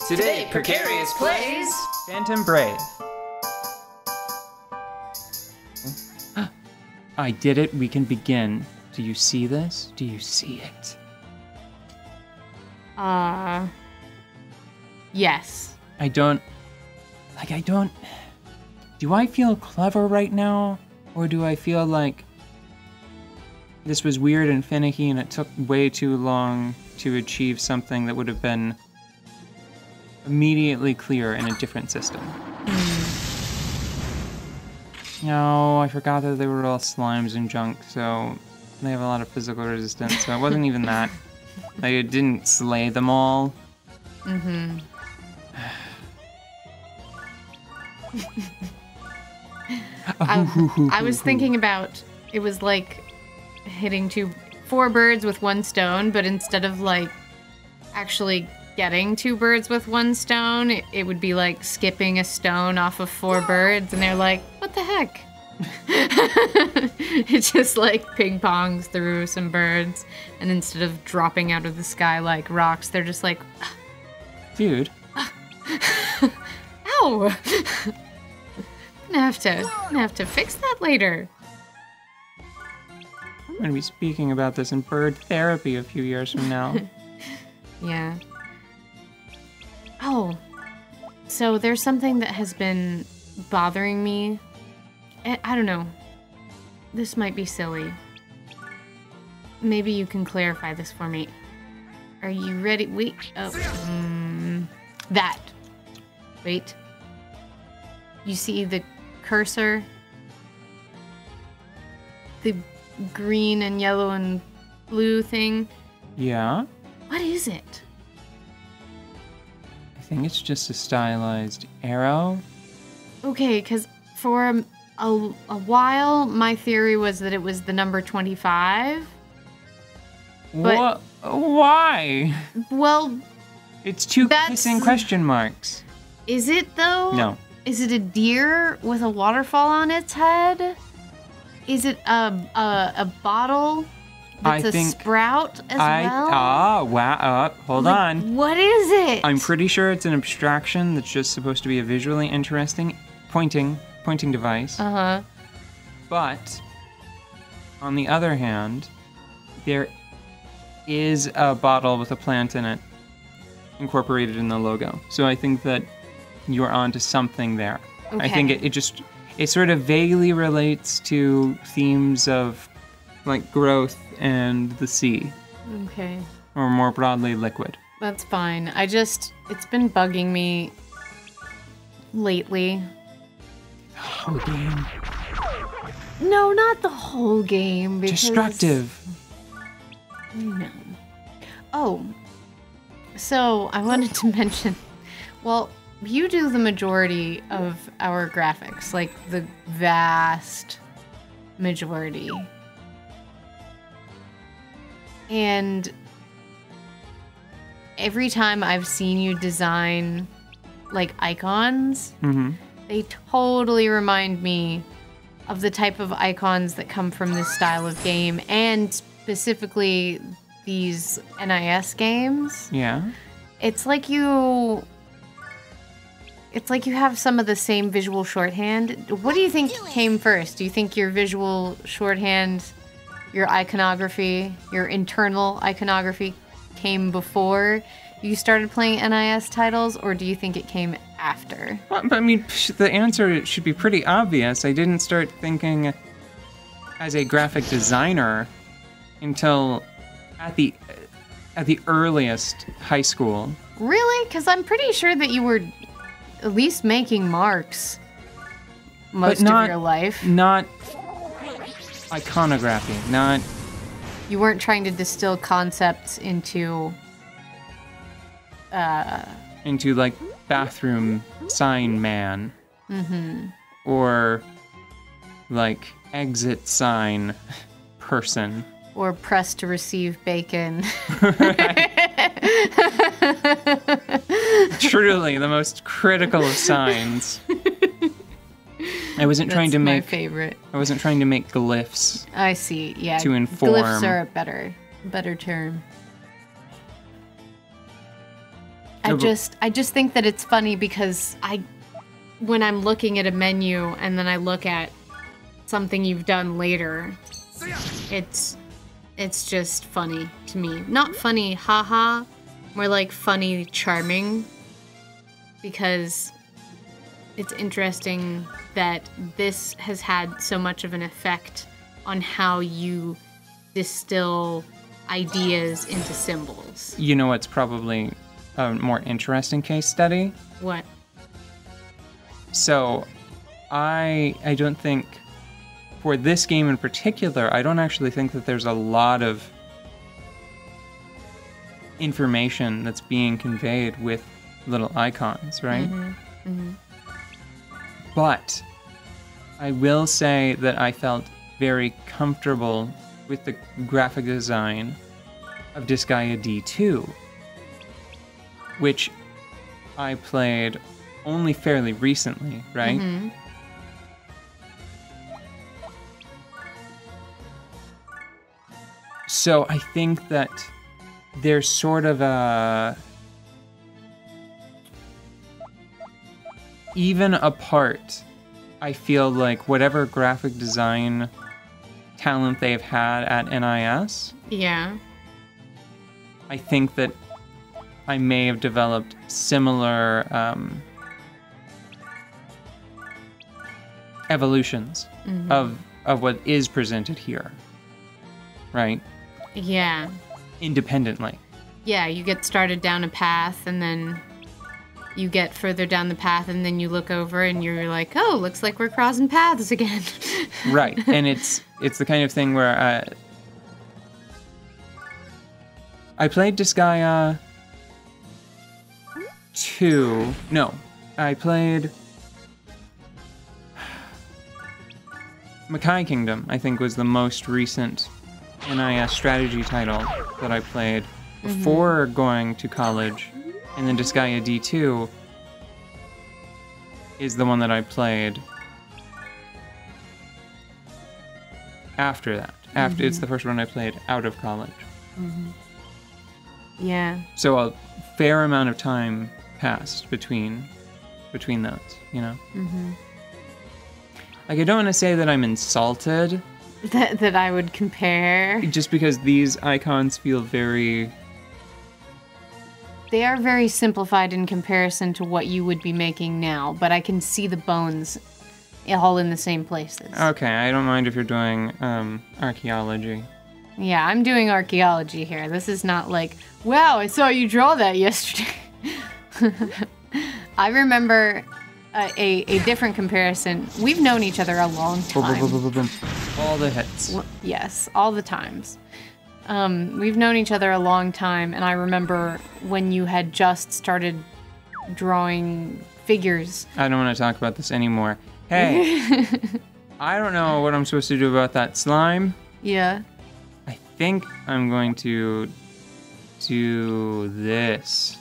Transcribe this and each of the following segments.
Today, Precarious plays Phantom Brave. I did it. We can begin. Do you see this? Do you see it? Yes. Do I feel clever right now? Or do I feel like this was weird and finicky and it took way too long to achieve something that would have been immediately clear in a different system? No, I forgot that they were all slimes and junk, so they have a lot of physical resistance, so it wasn't even that. Like, it didn't slay them all. Mm-hmm. I was thinking about, it was like hitting four birds with one stone, but instead of like actually getting two birds with one stone, it would be like skipping a stone off of four birds, and they're like, what the heck? It just like ping pongs through some birds, and instead of dropping out of the sky like rocks, they're just like, dude. Ow! I'm gonna have to fix that later. I'm gonna be speaking about this in bird therapy a few years from now. Yeah. Oh, so there's something that has been bothering me. I don't know. This might be silly. Maybe you can clarify this for me. Are you ready? Wait. Oh. That. Wait. You see the cursor? The green and yellow and blue thing? Yeah? What is it? I think it's just a stylized arrow. Okay, because for a while, my theory was that it was the number 25. What? Why? Well, it's two kissing question marks. Is it though? No. Is it a deer with a waterfall on its head? Is it a bottle that's a sprout as well? Oh, wow. Hold on. What is it? I'm pretty sure it's an abstraction that's just supposed to be a visually interesting pointing device. Uh-huh. But, on the other hand, there is a bottle with a plant in it incorporated in the logo. So I think that you're onto something there. Okay. I think it sort of vaguely relates to themes of like growth and the sea. Okay. Or more broadly, liquid. That's fine. It's been bugging me lately. The whole game. No, not the whole game. Destructive. No. Oh. So, I wanted to mention, well, you do the majority of our graphics, like the vast majority. And every time I've seen you design like icons, they totally remind me of the type of icons that come from this style of game, and specifically these NIS games. Yeah. It's like you have some of the same visual shorthand. What do you think came first? Do you think your visual shorthand, your iconography, your internal iconography came before you started playing NIS titles, or do you think it came after? Well, I mean, the answer should be pretty obvious. I didn't start thinking as a graphic designer until at the earliest high school. Really? Because I'm pretty sure that you were at least making marks most of your life. Not iconography, not... You weren't trying to distill concepts into like bathroom sign man. Or like exit sign person. Or press to receive bacon. Truly, the most critical of signs. I wasn't trying to make... my favorite. I wasn't trying to make glyphs. I see, yeah. To inform. Glyphs are a better term. I just think that it's funny because when I'm looking at a menu and then I look at something you've done later, it's just funny to me. Not funny, haha, more like funny, charming, because it's interesting that this has had so much of an effect on how you distill ideas into symbols. You know what's probably a more interesting case study? What? So, I don't think, for this game in particular, I don't actually think that there's a lot of information that's being conveyed with little icons, right? Mm-hmm. Mm-hmm. But I will say that I felt very comfortable with the graphic design of Disgaea D2, which I played only fairly recently, right? Mm-hmm. So I think that there's sort of even apart, I feel like whatever graphic design talent they've had at NIS, Yeah. I think that I may have developed similar evolutions of what is presented here, right? Yeah. Independently. Yeah, you get started down a path and then you get further down the path and then you look over and you're like, oh, looks like we're crossing paths again. Right, and it's the kind of thing where I played Disgaea 2. No, I played Makai Kingdom, I think was the most recent NIS strategy title that I played before going to college. And then Disgaea D2 is the one that I played after that. It's the first one I played out of college. Yeah. So a fair amount of time passed between those, you know? Like, I don't want to say that I'm insulted. That I would compare. Just because these icons feel very... They are very simplified in comparison to what you would be making now, but I can see the bones all in the same places. Okay, I don't mind if you're doing archaeology. Yeah, I'm doing archaeology here. This is not like, wow, I saw you draw that yesterday. I remember a different comparison. We've known each other a long time. All the hits. Yes, all the times. We've known each other a long time, and I remember when you had just started drawing figures. I don't want to talk about this anymore. Hey, I don't know what I'm supposed to do about that slime. Yeah. I think I'm going to do this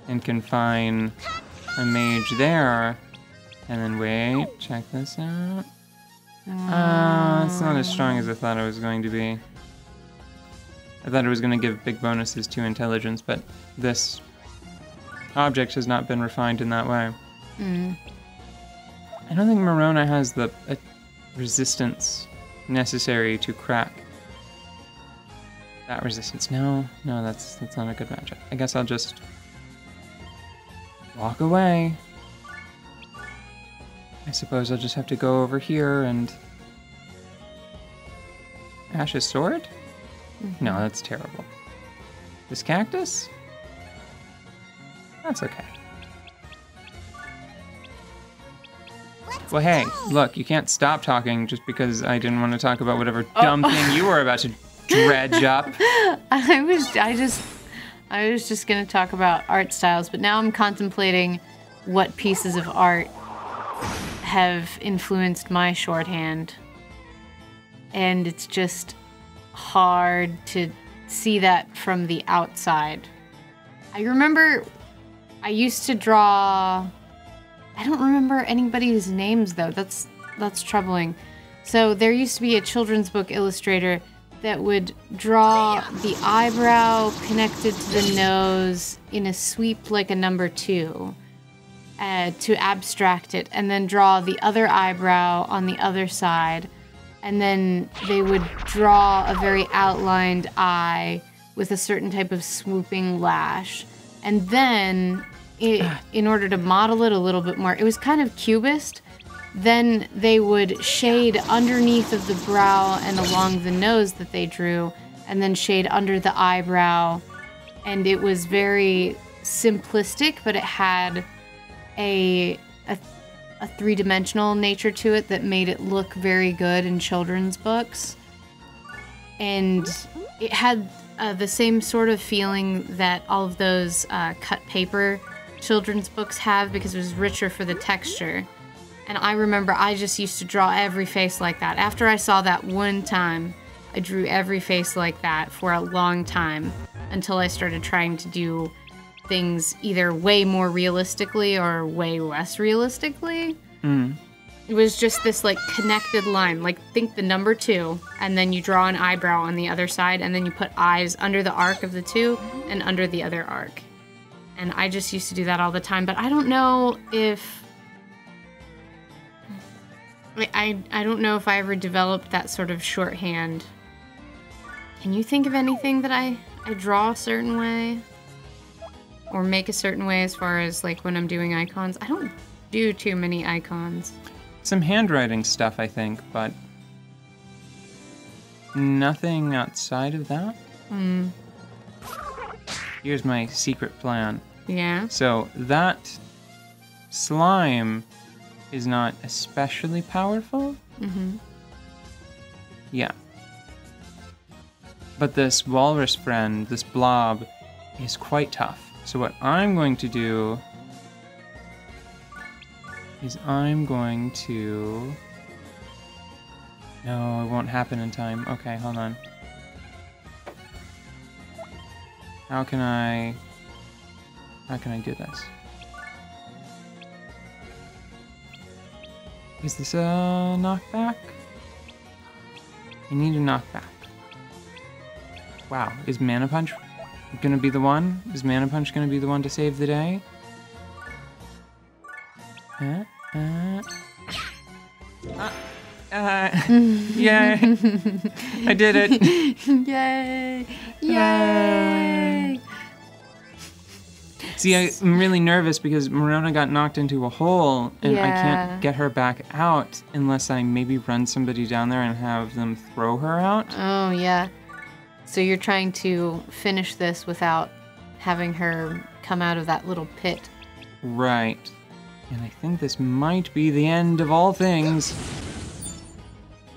and confine a mage there. And then wait, check this out. It's not as strong as I thought it was going to be. I thought it was going to give big bonuses to intelligence, but this object has not been refined in that way. I don't think Morona has the resistance necessary to crack that resistance. No, that's not a good matchup. I guess I'll just walk away. I suppose I'll just have to go over here and... Ash's sword? No, that's terrible. This cactus? That's okay. Well, hey, look, you can't stop talking just because I didn't want to talk about whatever dumb thing you were about to dredge up. I was just gonna talk about art styles, but now I'm contemplating what pieces of art have influenced my shorthand. And it's just hard to see that from the outside. I remember I used to draw... I don't remember anybody's names, though. That's troubling. So there used to be a children's book illustrator that would draw the eyebrow connected to the nose in a sweep like a number 2 to abstract it, and then draw the other eyebrow on the other side, and then they would draw a very outlined eye with a certain type of swooping lash. And then, in order to model it a little bit more, it was kind of cubist. Then they would shade underneath of the brow and along the nose that they drew, and then shade under the eyebrow. And it was very simplistic, but it had a three-dimensional nature to it that made it look very good in children's books. And it had the same sort of feeling that all of those cut paper children's books have, because it was richer for the texture. And I remember I just used to draw every face like that. After I saw that one time, I drew every face like that for a long time until I started trying to do things either way more realistically or way less realistically. It was just this like connected line. Like think the number 2, and then you draw an eyebrow on the other side, and then you put eyes under the arc of the 2 and under the other arc. And I just used to do that all the time, but I don't know if I don't know if I ever developed that sort of shorthand. Can you think of anything that I draw a certain way? Or make a certain way as far as like when I'm doing icons? I don't do too many icons. Some handwriting stuff, I think, but nothing outside of that. Here's my secret plan. Yeah? So that slime is not especially powerful. Yeah. But this walrus friend, this blob, is quite tough. So what I'm going to do is I'm going to... No, it won't happen in time. Okay, hold on. How can I do this? Is this a knockback? I need a knockback. Wow, is Mana Punch gonna be the one? Is Mana Punch gonna be the one to save the day? Yay! I did it! Yay! Yay! See, I'm really nervous because Morona got knocked into a hole, and I can't get her back out unless I maybe run somebody down there and have them throw her out. Oh, yeah. So you're trying to finish this without having her come out of that little pit. Right. And I think this might be the end of all things.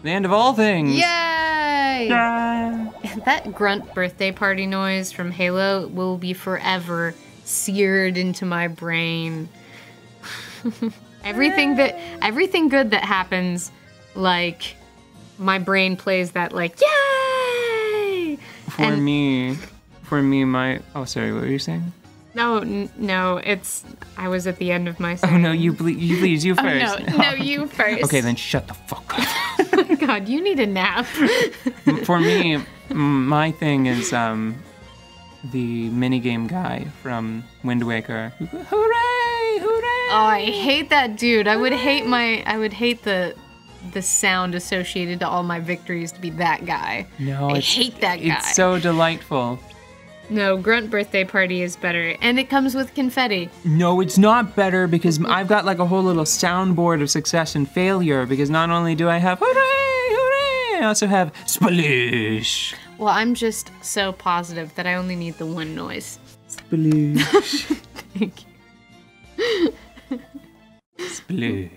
The end of all things! Yay! Yeah. That grunt birthday party noise from Halo will be forever seared into my brain. Everything good that happens, like, my brain plays that, like, yay! For me, oh, sorry, what were you saying? No, I was at the end of my saying. Oh, no, you please, you first. No, you first. Okay, then shut the fuck up. Oh my God, you need a nap. For me, my thing is, the minigame guy from Wind Waker. Hooray! Hooray! Oh, I hate that dude. I would hate the sound associated to all my victories to be that guy. No, I hate that guy. It's so delightful. No, Grunt Birthday Party is better, and it comes with confetti. No, it's not better because I've got like a whole little soundboard of success and failure, because not only do I have hooray, hooray, I also have sploosh. Well, I'm just so positive that I only need the one noise. Sploosh. Thank you. Sploosh.